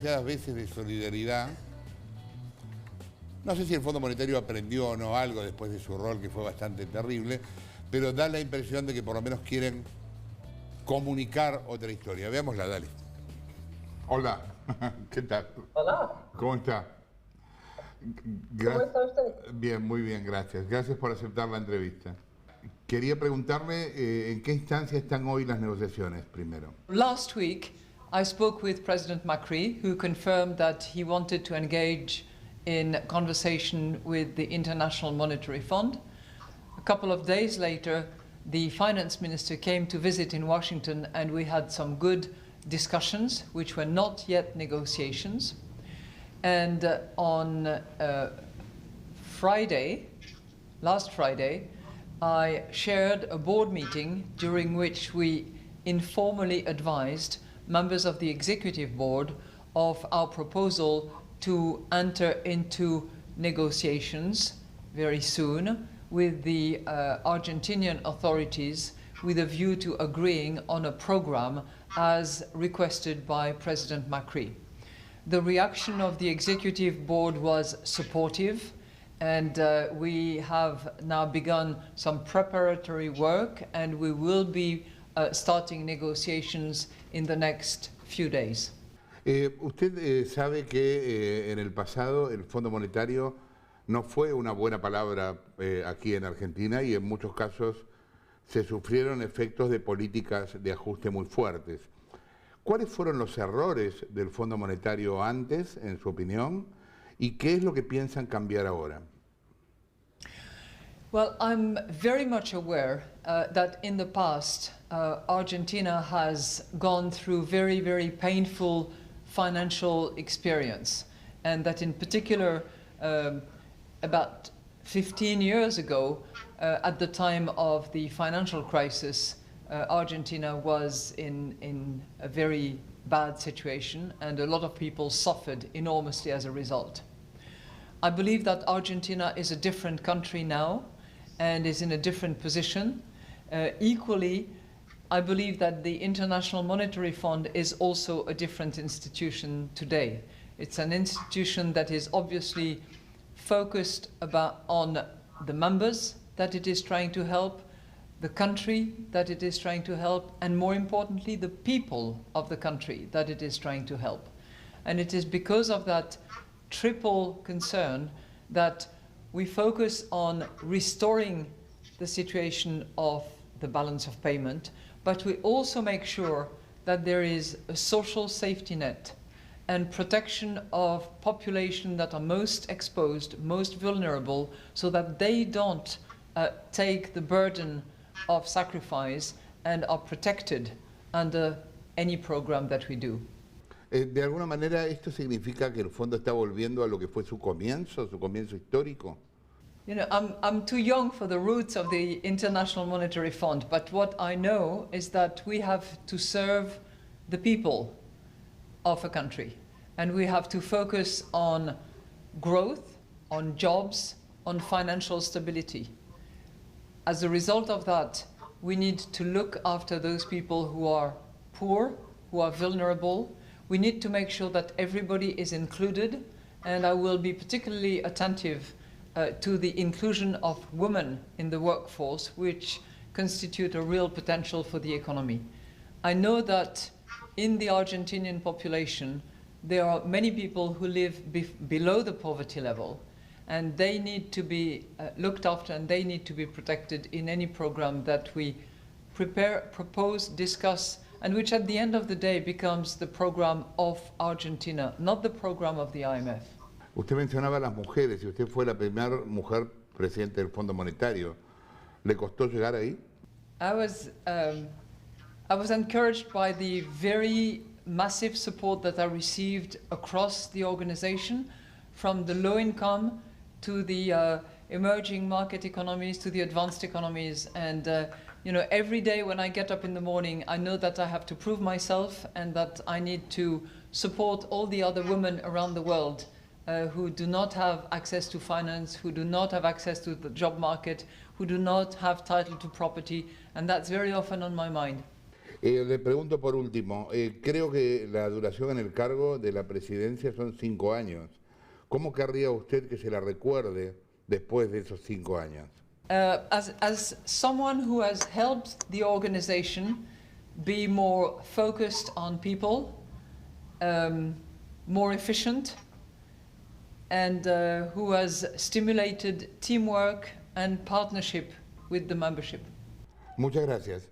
Demasiadas veces de solidaridad. No sé si el Fondo Monetario aprendió o no algo después de su rol, que fue bastante terrible, pero da la impresión de que por lo menos quieren comunicar otra historia. Veámosla, dale. Hola, ¿qué tal? Hola. ¿Cómo está? ¿Cómo está usted? Bien, muy bien, gracias. Gracias por aceptar la entrevista. Quería preguntarle en qué instancia están hoy las negociaciones, primero. Last week, I spoke with President Macri, who confirmed that he wanted to engage in conversation with the International Monetary Fund. A couple of days later, the finance minister came to visit in Washington, and we had some good discussions, which were not yet negotiations. And on Friday, last Friday, I shared a board meeting during which we informally advised members of the executive board of our proposal to enter into negotiations very soon with the Argentinian authorities with a view to agreeing on a program as requested by President Macri. The reaction of the executive board was supportive, and we have now begun some preparatory work, and we will be starting negotiations in the next few days. Usted sabe que en el pasado el Fondo Monetario no fue una buena palabra aquí en Argentina y en muchos casos se sufrieron efectos de políticas de ajuste muy fuertes. ¿Cuáles fueron los errores del Fondo Monetario antes, en su opinión, y qué es lo que piensan cambiar ahora? Well, I'm very much aware that in the past, Argentina has gone through very, very painful financial experience, and that in particular, about 15 years ago, at the time of the financial crisis, Argentina was in a very bad situation, and a lot of people suffered enormously as a result. I believe that Argentina is a different country now and is in a different position. Equally, I believe that the International Monetary Fund is also a different institution today. It's an institution that is obviously focused on the members that it is trying to help, the country that it is trying to help, and more importantly, the people of the country that it is trying to help. And it is because of that triple concern that we focus on restoring the situation of the balance of payment, but we also make sure that there is a social safety net and protection of population that are most exposed, most vulnerable, so that they don't take the burden of sacrifice and are protected under any program that we do. De alguna manera, ¿esto significa que el fondo está volviendo a lo que fue su comienzo histórico? You know, I'm too young for the roots of the International Monetary Fund, but what I know is that we have to serve the people of a country, and we have to focus on growth, on jobs, on financial stability. As a result of that, we need to look after those people who are poor, who are vulnerable. We need to make sure that everybody is included, and I will be particularly attentive to the inclusion of women in the workforce, which constitute a real potential for the economy. I know that in the Argentinian population, there are many people who live below the poverty level, and they need to be looked after, and they need to be protected in any program that we prepare, propose, discuss, and which at the end of the day becomes the program of Argentina, not the program of the IMF. Usted mencionaba a las mujeres y usted fue la primera mujer presidente del Fondo Monetario. ¿Le costó llegar ahí? I was encouraged by the very massive support that I received across the organization, from the low income to the emerging market economies to the advanced economies. And you know, every day when I get up in the morning, I know that I have to prove myself and that I need to support all the other women around the world who do not have access to finance, who do not have access to the job market, who do not have title to property, and that's very often on my mind. Le pregunto por último, creo que la duración en el cargo de la presidencia son 5 años. ¿Cómo querría usted que se la recuerde después de esos 5 años? As someone who has helped the organization be more focused on people, more efficient, and who has stimulated teamwork and partnership with the membership. Muchas gracias.